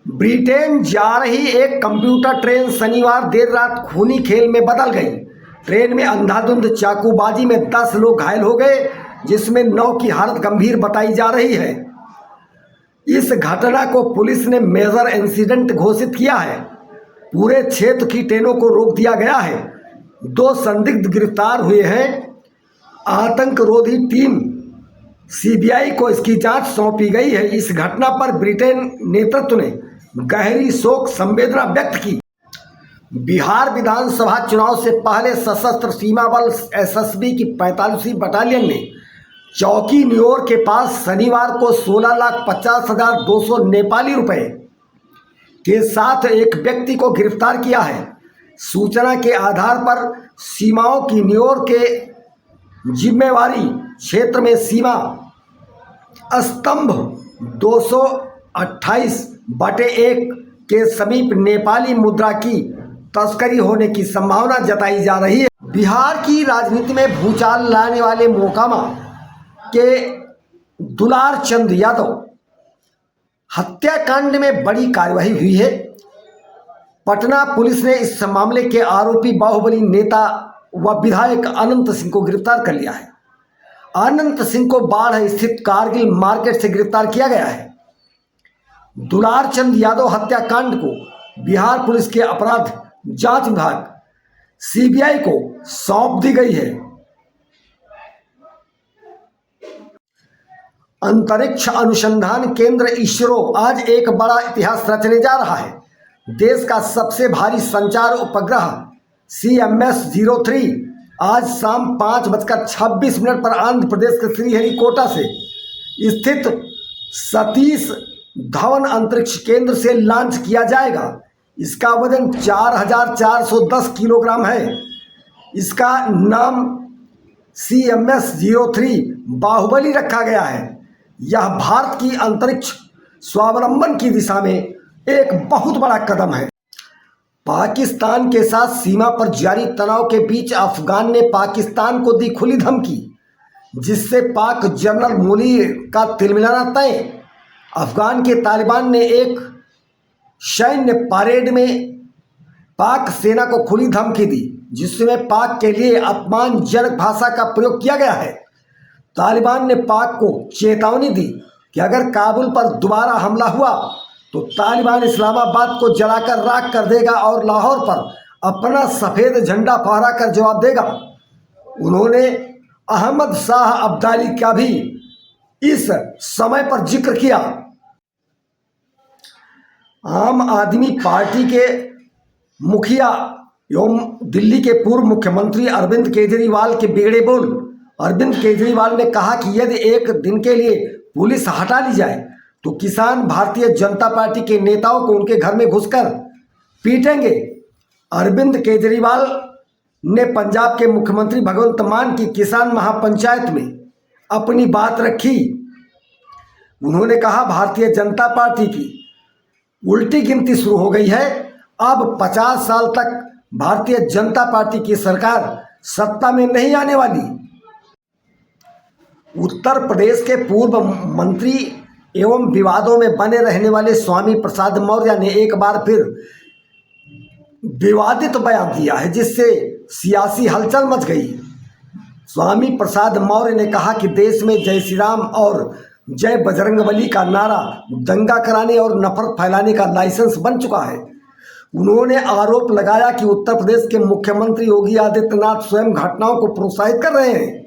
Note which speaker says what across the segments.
Speaker 1: Britain जा रही एक कंप्यूटर ट्रेन शनिवार देर रात खूनी खेल में बदल गई। ट्रेन में अंधाधुंध चाकूबाजी में 10 लोग घायल हो गए, जिसमें 9 की हालत गंभीर बताई जा रही है। इस घटना को पुलिस ने मेजर इंसिडेंट घोषित किया है। पूरे क्षेत्र की ट्रेनों को रोक दिया गया है। 2 संदिग्ध गिरफ्तार हुए हैं। आतंकरोधी टीम सीबीआई को इसकी जांच सौंपी गई है। इस घटना पर ब्रिटेन नेतृत्व ने गहरी शोक संवेदना व्यक्त की। बिहार विधानसभा चुनाव से पहले सशस्त्र सीमा बल एसएसबी की 45वीं बटालियन ने चौकी न्योर के पास शनिवार को 16,50,200 नेपाली रुपए के साथ एक व्यक्ति को गिरफ्तार किया है। सूचना के आधार पर सीमाओं की न्योर के जिम्मेवारी क्षेत्र में सीमा स्तंभ 228/1 के समीप नेपाली मुद्रा की तस्करी होने की संभावना जताई जा रही है। बिहार की राजनीति में भूचाल लाने वाले मोकामा के दुलार चंद यादव हत्याकांड में बड़ी कार्रवाई हुई है। पटना पुलिस ने इस मामले के आरोपी बाहुबली नेता व विधायक अनंत सिंह को गिरफ्तार कर लिया है। अनंत सिंह को बाढ़ स्थित कारगिल मार्केट से गिरफ्तार किया गया है। दुलार चंद यादव हत्याकांड को बिहार पुलिस के अपराध जांच विभाग सीबीआई को सौंप दी गई है। अंतरिक्ष अनुसंधान केंद्र इसरो आज एक बड़ा इतिहास रचने जा रहा है। देश का सबसे भारी संचार उपग्रह CMS-03 आज शाम 5:26 पर आंध्र प्रदेश के श्रीहरिकोटा से स्थित सतीश धवन अंतरिक्ष केंद्र से लॉन्च किया जाएगा। इसका वजन 4,410 किलोग्राम है। इसका नाम CMS-03 बाहुबली रखा गया है। यह भारत की अंतरिक्ष स्वावलंबन की दिशा में एक बहुत बड़ा कदम है। पाकिस्तान के साथ सीमा पर जारी तनाव के बीच अफगान ने पाकिस्तान को दी खुली धमकी, जिससे पाक जनरल मुनीर का तिलमिलाना तय। अफगान के तालिबान ने एक सैन्य परेड में पाक सेना को खुली धमकी दी, जिसमें पाक के लिए अपमानजनक भाषा का प्रयोग किया गया है। तालिबान ने पाक को चेतावनी दी कि अगर काबुल पर दोबारा हमला हुआ तो तालिबान इस्लामाबाद को जलाकर राख कर देगा और लाहौर पर अपना सफ़ेद झंडा फहराकर जवाब देगा। उन्होंने अहमद शाह अब्दाली का भी इस समय पर जिक्र किया। आम आदमी पार्टी के मुखिया एवं दिल्ली के पूर्व मुख्यमंत्री अरविंद केजरीवाल के बिगड़े बोल। अरविंद केजरीवाल ने कहा कि यदि एक दिन के लिए पुलिस हटा ली जाए तो किसान भारतीय जनता पार्टी के नेताओं को उनके घर में घुसकर पीटेंगे। अरविंद केजरीवाल ने पंजाब के मुख्यमंत्री भगवंत मान की किसान महापंचायत में अपनी बात रखी। उन्होंने कहा, भारतीय जनता पार्टी की उल्टी गिनती शुरू हो गई है। अब 50 साल तक भारतीय जनता पार्टी की सरकार सत्ता में नहीं आने वाली। उत्तर प्रदेश के पूर्व मंत्री एवं विवादों में बने रहने वाले स्वामी प्रसाद मौर्य ने एक बार फिर विवादित बयान दिया है, जिससे सियासी हलचल मच गई। स्वामी प्रसाद मौर्य ने कहा कि देश में जय श्री राम और जय बजरंगबली का नारा दंगा कराने और नफरत फैलाने का लाइसेंस बन चुका है। उन्होंने आरोप लगाया कि उत्तर प्रदेश के मुख्यमंत्री योगी आदित्यनाथ स्वयं घटनाओं को प्रोत्साहित कर रहे हैं।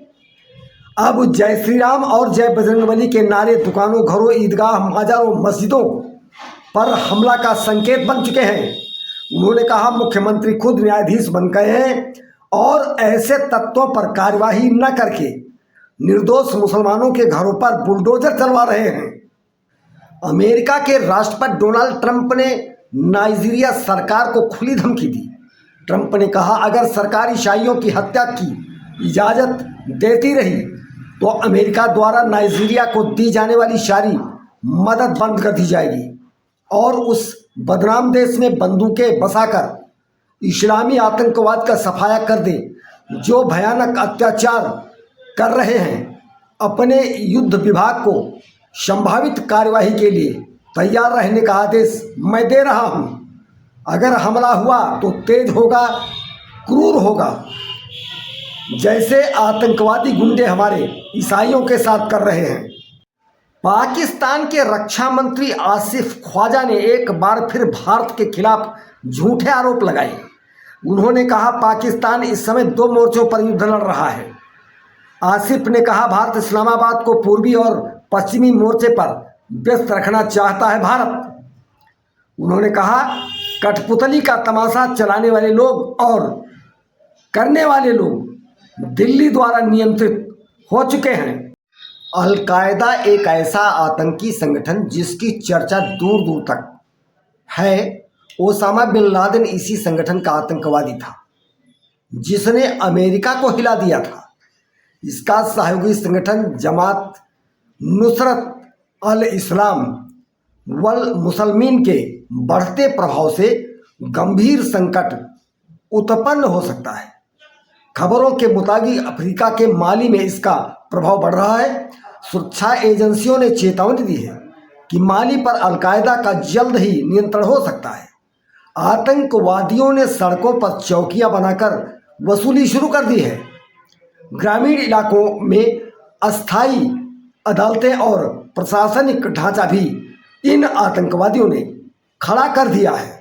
Speaker 1: अब जय श्री राम और जय बजरंगबली के नारे दुकानों, घरों, ईदगाह, मजारों, मस्जिदों पर हमला का संकेत बन चुके हैं। उन्होंने कहा, मुख्यमंत्री खुद न्यायाधीश बन गए हैं और ऐसे तत्वों पर कार्यवाही न करके निर्दोष मुसलमानों के घरों पर बुलडोजर चलवा रहे हैं। अमेरिका के राष्ट्रपति डोनाल्ड ट्रंप ने नाइजीरिया सरकार को खुली धमकी दी। ट्रंप ने कहा, अगर सरकार ईसाइयों की हत्या की इजाज़त देती रही तो अमेरिका द्वारा नाइजीरिया को दी जाने वाली सारी मदद बंद कर दी जाएगी और उस बदनाम देश में बंदूकें बसाकर इस्लामी आतंकवाद का सफाया कर दे, जो भयानक अत्याचार कर रहे हैं। अपने युद्ध विभाग को संभावित कार्यवाही के लिए तैयार रहने का आदेश मैं दे रहा हूँ। अगर हमला हुआ तो तेज होगा, क्रूर होगा, जैसे आतंकवादी गुंडे हमारे ईसाइयों के साथ कर रहे हैं। पाकिस्तान के रक्षा मंत्री आसिफ ख्वाजा ने एक बार फिर भारत के खिलाफ झूठे आरोप लगाए। उन्होंने कहा पाकिस्तान इस समय 2 मोर्चों पर युद्ध लड़ रहा है। आसिफ ने कहा भारत इस्लामाबाद को पूर्वी और पश्चिमी मोर्चे पर व्यस्त रखना चाहता है। भारत, उन्होंने कहा, कठपुतली का तमाशा चलाने वाले लोग और करने वाले लोग दिल्ली द्वारा नियंत्रित हो चुके हैं। अलकायदा एक ऐसा आतंकी संगठन जिसकी चर्चा दूर दूर तक है। ओसामा बिन लादेन इसी संगठन का आतंकवादी था जिसने अमेरिका को हिला दिया था। इसका सहयोगी संगठन जमात नुसरत अल इस्लाम वल मुसलमीन के बढ़ते प्रभाव से गंभीर संकट उत्पन्न हो सकता है। खबरों के मुताबिक अफ्रीका के माली में इसका प्रभाव बढ़ रहा है। सुरक्षा एजेंसियों ने चेतावनी दी है कि माली पर अलकायदा का जल्द ही नियंत्रण हो सकता है। आतंकवादियों ने सड़कों पर चौकियां बनाकर वसूली शुरू कर दी है। ग्रामीण इलाकों में अस्थायी अदालतें और प्रशासनिक ढांचा भी इन आतंकवादियों ने खड़ा कर दिया है।